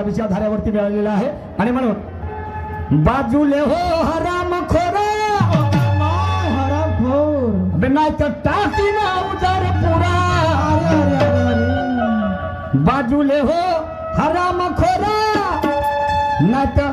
विचारधाऱ्यावरती मिळालेला आहे आणि म्हणून बाजूले हो हराम खोर नाही तर टाकी ना उजार पुरा बाजूले हो हराम खोर नाही तर